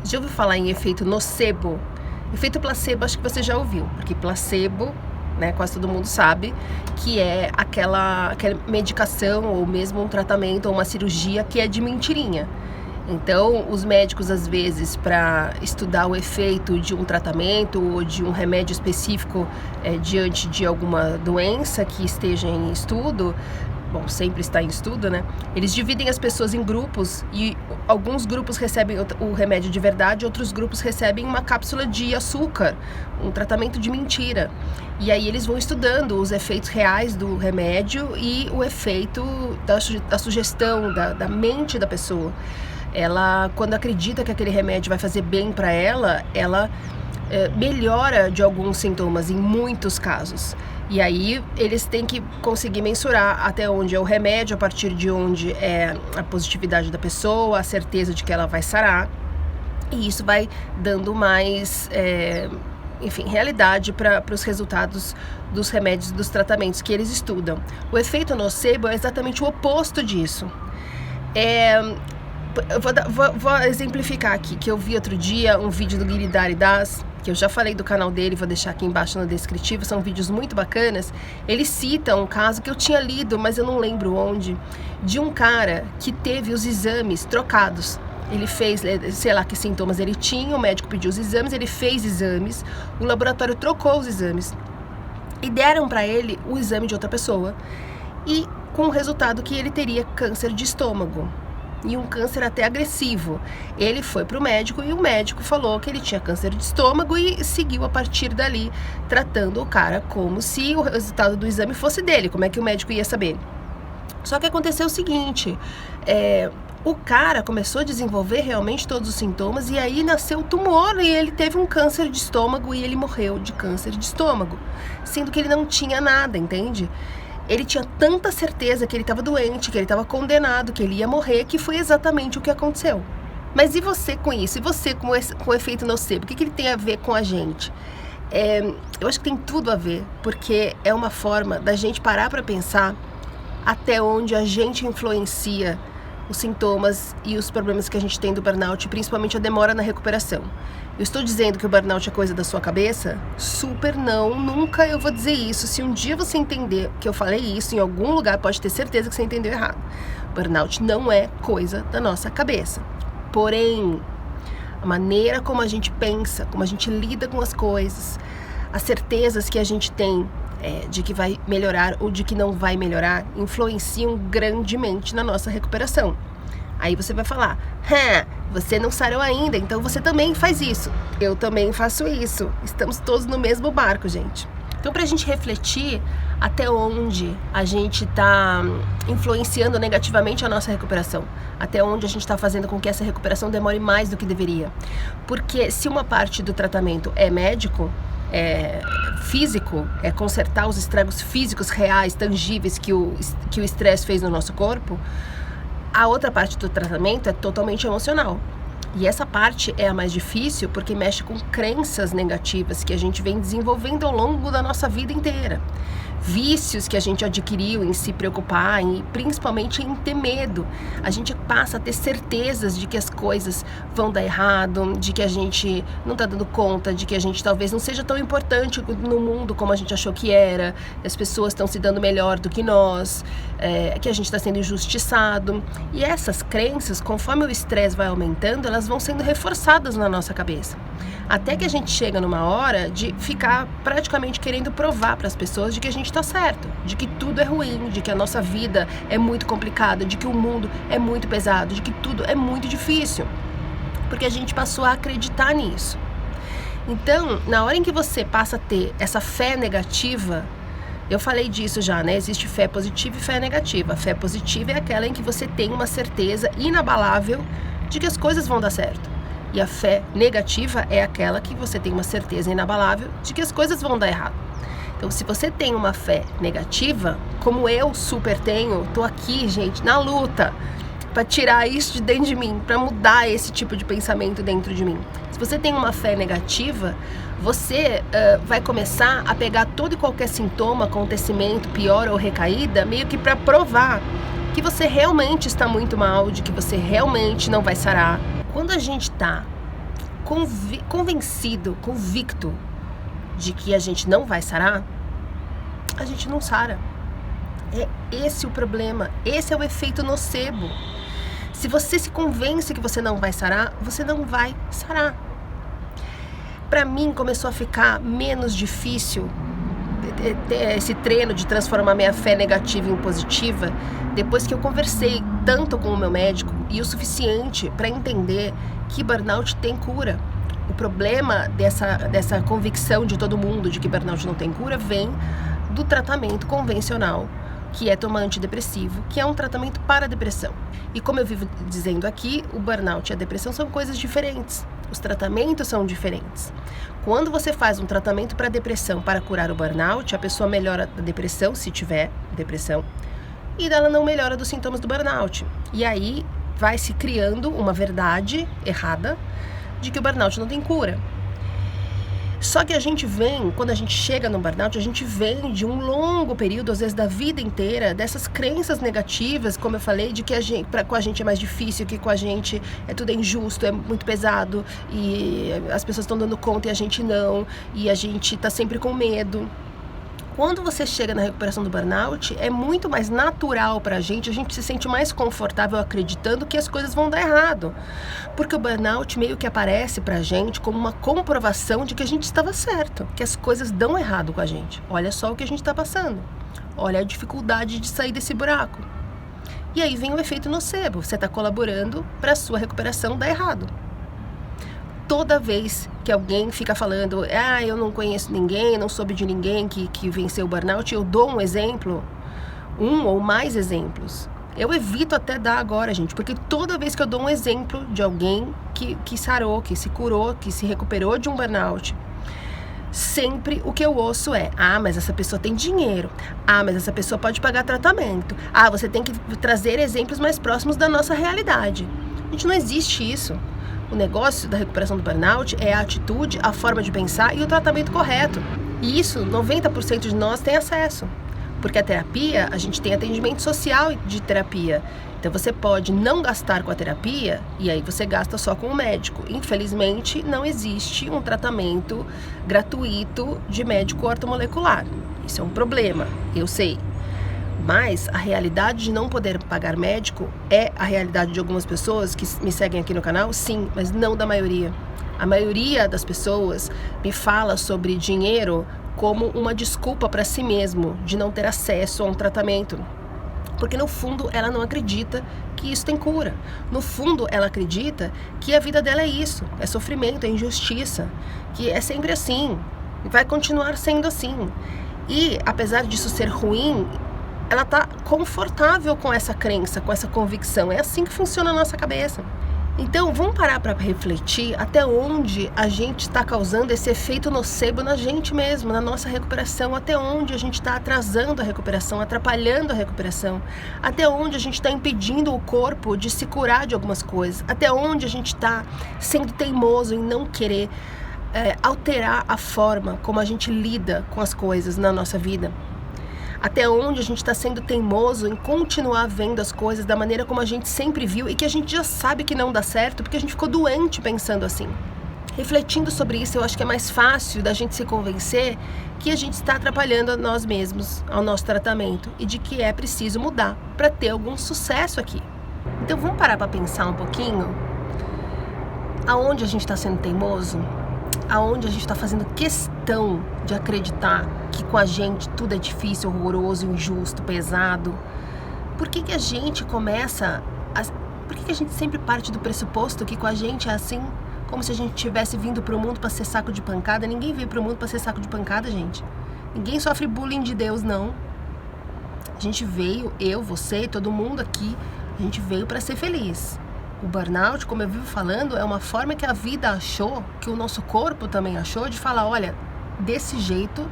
Já ouviu falar em efeito nocebo? Efeito placebo acho que você já ouviu, porque placebo, né, quase todo mundo sabe, que é aquela medicação ou mesmo um tratamento ou uma cirurgia que é de mentirinha. Então, os médicos, às vezes, para estudar o efeito de um tratamento ou de um remédio específico diante de alguma doença que esteja em estudo, bom, sempre está em estudo, né? Eles dividem as pessoas em grupos e alguns grupos recebem o remédio de verdade, outros grupos recebem uma cápsula de açúcar, um tratamento de mentira. E aí eles vão estudando os efeitos reais do remédio e o efeito da sugestão, da mente da pessoa. Ela, quando acredita que aquele remédio vai fazer bem para ela, melhora de alguns sintomas em muitos casos. E aí eles têm que conseguir mensurar até onde é o remédio, a partir de onde é a positividade da pessoa, a certeza de que ela vai sarar. E isso vai dando mais, realidade para os resultados dos remédios e dos tratamentos que eles estudam. O efeito nocebo é exatamente o oposto disso. Eu vou exemplificar aqui, que eu vi outro dia um vídeo do Giridhari Das, que eu já falei do canal dele, vou deixar aqui embaixo no descritivo, são vídeos muito bacanas. Ele cita um caso que eu tinha lido, mas eu não lembro onde, de um cara que teve os exames trocados. Ele fez, sei lá que sintomas ele tinha, o médico pediu os exames, ele fez exames, o laboratório trocou os exames e deram para ele o exame de outra pessoa, e com o resultado que ele teria câncer de estômago. E um câncer até agressivo. Ele foi para o médico e o médico falou que ele tinha câncer de estômago e seguiu a partir dali, tratando o cara como se o resultado do exame fosse dele. Como é que o médico ia saber? Só que aconteceu o seguinte, o cara começou a desenvolver realmente todos os sintomas e aí nasceu o tumor e ele teve um câncer de estômago e ele morreu de câncer de estômago, sendo que ele não tinha nada, entende? Ele tinha tanta certeza que ele estava doente, que ele estava condenado, que ele ia morrer, que foi exatamente o que aconteceu. Mas e você com isso? E você com o efeito nocebo? O que ele tem a ver com a gente? Eu acho que tem tudo a ver, porque é uma forma da gente parar para pensar até onde a gente influencia os sintomas e os problemas que a gente tem do burnout, principalmente a demora na recuperação. Eu estou dizendo que o burnout é coisa da sua cabeça? Super não, nunca eu vou dizer isso. Se um dia você entender que eu falei isso em algum lugar, pode ter certeza que você entendeu errado. Burnout não é coisa da nossa cabeça. Porém, a maneira como a gente pensa, como a gente lida com as coisas, as certezas que a gente tem de que vai melhorar ou de que não vai melhorar, influenciam grandemente na nossa recuperação. Aí você vai falar, você não sarou ainda, então você também faz isso. Eu também faço isso. Estamos todos no mesmo barco, gente. Então, pra gente refletir até onde a gente tá influenciando negativamente a nossa recuperação, até onde a gente tá fazendo com que essa recuperação demore mais do que deveria. Porque se uma parte do tratamento é médico, físico, é consertar os estragos físicos reais, tangíveis que o estresse fez no nosso corpo, a outra parte do tratamento é totalmente emocional. E essa parte é a mais difícil porque mexe com crenças negativas que a gente vem desenvolvendo ao longo da nossa vida inteira. Vícios que a gente adquiriu em se preocupar e principalmente em ter medo. A gente passa a ter certezas de que as coisas vão dar errado, de que a gente não está dando conta, de que a gente talvez não seja tão importante no mundo como a gente achou que era, as pessoas estão se dando melhor do que nós, que a gente está sendo injustiçado. E essas crenças, conforme o estresse vai aumentando, elas vão sendo reforçadas na nossa cabeça. Até que a gente chega numa hora de ficar praticamente querendo provar para as pessoas de que a gente está certo, de que tudo é ruim, de que a nossa vida é muito complicada, de que o mundo é muito pesado, de que tudo é muito difícil, porque a gente passou a acreditar nisso. Então, na hora em que você passa a ter essa fé negativa, eu falei disso já, né? Existe fé positiva e fé negativa. A fé positiva é aquela em que você tem uma certeza inabalável de que as coisas vão dar certo. E a fé negativa é aquela que você tem uma certeza inabalável de que as coisas vão dar errado. Então, se você tem uma fé negativa, como eu super tenho, tô aqui, gente, na luta para tirar isso de dentro de mim, para mudar esse tipo de pensamento dentro de mim. Se você tem uma fé negativa, você vai começar a pegar todo e qualquer sintoma, acontecimento, pior ou recaída, meio que para provar que você realmente está muito mal, de que você realmente não vai sarar. Quando a gente está convicto de que a gente não vai sarar, a gente não sara. É esse o problema, esse é o efeito nocebo. Se você se convence que você não vai sarar, você não vai sarar. Para mim começou a ficar menos difícil esse treino de transformar minha fé negativa em positiva depois que eu conversei tanto com o meu médico e o suficiente para entender que burnout tem cura. O problema dessa convicção de todo mundo de que burnout não tem cura vem do tratamento convencional, que é tomar antidepressivo, que é um tratamento para a depressão. E como eu vivo dizendo aqui, o burnout e a depressão são coisas diferentes. Os tratamentos são diferentes. Quando você faz um tratamento para depressão para curar o burnout, a pessoa melhora da depressão, se tiver depressão, e ela não melhora dos sintomas do burnout. E aí vai se criando uma verdade errada de que o burnout não tem cura. Só que quando a gente chega no burnout, a gente vem de um longo período, às vezes da vida inteira, dessas crenças negativas, como eu falei, de que com a gente é mais difícil, que com a gente tudo é injusto, é muito pesado, e as pessoas estão dando conta e a gente não, e a gente está sempre com medo. Quando você chega na recuperação do burnout, é muito mais natural pra gente se sente mais confortável acreditando que as coisas vão dar errado. Porque o burnout meio que aparece pra gente como uma comprovação de que a gente estava certo, que as coisas dão errado com a gente. Olha só o que a gente está passando. Olha a dificuldade de sair desse buraco. E aí vem o efeito nocebo. Você está colaborando para a sua recuperação dar errado. Toda vez que alguém fica falando, eu não conheço ninguém, não soube de ninguém que venceu o burnout, eu dou um exemplo, um ou mais exemplos. Eu evito até dar agora, gente, porque toda vez que eu dou um exemplo de alguém que sarou, que se curou, que se recuperou de um burnout, sempre o que eu ouço é, mas essa pessoa tem dinheiro, mas essa pessoa pode pagar tratamento, você tem que trazer exemplos mais próximos da nossa realidade. Gente, não existe isso. O negócio da recuperação do burnout é a atitude, a forma de pensar e o tratamento correto. E isso, 90% de nós tem acesso. Porque a terapia, a gente tem atendimento social de terapia. Então você pode não gastar com a terapia e aí você gasta só com o médico. Infelizmente, não existe um tratamento gratuito de médico ortomolecular. Isso é um problema, eu sei. Mas a realidade de não poder pagar médico é a realidade de algumas pessoas que me seguem aqui no canal, sim, mas não da maioria. A maioria das pessoas me fala sobre dinheiro como uma desculpa para si mesmo de não ter acesso a um tratamento. Porque no fundo ela não acredita que isso tem cura. No fundo ela acredita que a vida dela é isso, é sofrimento, é injustiça, que é sempre assim, e vai continuar sendo assim. E apesar disso ser ruim, ela está confortável com essa crença, com essa convicção. É assim que funciona a nossa cabeça. Então, vamos parar para refletir até onde a gente está causando esse efeito nocebo na gente mesmo, na nossa recuperação, até onde a gente está atrasando a recuperação, atrapalhando a recuperação, até onde a gente está impedindo o corpo de se curar de algumas coisas, até onde a gente está sendo teimoso em não querer alterar a forma como a gente lida com as coisas na nossa vida. Até onde a gente está sendo teimoso em continuar vendo as coisas da maneira como a gente sempre viu e que a gente já sabe que não dá certo porque a gente ficou doente pensando assim. Refletindo sobre isso, eu acho que é mais fácil da gente se convencer que a gente está atrapalhando a nós mesmos, ao nosso tratamento e de que é preciso mudar para ter algum sucesso aqui. Então vamos parar para pensar um pouquinho aonde a gente está sendo teimoso? Aonde a gente está fazendo questão de acreditar que com a gente tudo é difícil, horroroso, injusto, pesado? Por que a gente Por que a gente sempre parte do pressuposto que com a gente é assim? Como se a gente tivesse vindo pro mundo para ser saco de pancada? Ninguém veio pro mundo para ser saco de pancada, gente. Ninguém sofre bullying de Deus, não. A gente veio, eu, você, todo mundo aqui, a gente veio para ser feliz. O burnout, como eu vivo falando, é uma forma que a vida achou, que o nosso corpo também achou, de falar, olha, desse jeito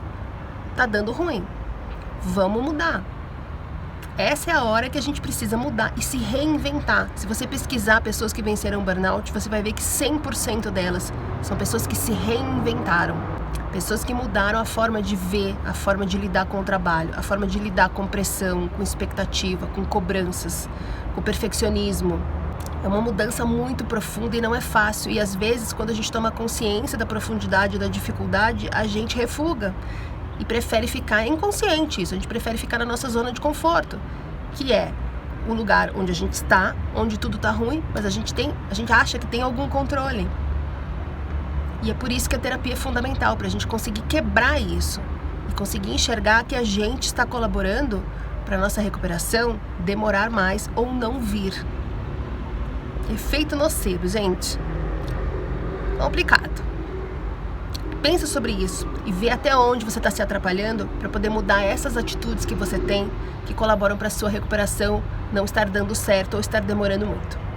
tá dando ruim, vamos mudar. Essa é a hora que a gente precisa mudar e se reinventar. Se você pesquisar pessoas que venceram o burnout, você vai ver que 100% delas são pessoas que se reinventaram. Pessoas que mudaram a forma de ver, a forma de lidar com o trabalho, a forma de lidar com pressão, com expectativa, com cobranças, com perfeccionismo. É uma mudança muito profunda e não é fácil. E às vezes, quando a gente toma consciência da profundidade, da dificuldade, a gente refuga e prefere ficar inconsciente. Isso, a gente prefere ficar na nossa zona de conforto, que é o lugar onde a gente está, onde tudo está ruim, mas a gente acha que tem algum controle. E é por isso que a terapia é fundamental, para a gente conseguir quebrar isso e conseguir enxergar que a gente está colaborando para a nossa recuperação demorar mais ou não vir. Efeito nocebo, gente. Complicado. Pensa sobre isso e vê até onde você está se atrapalhando para poder mudar essas atitudes que você tem que colaboram para a sua recuperação não estar dando certo ou estar demorando muito.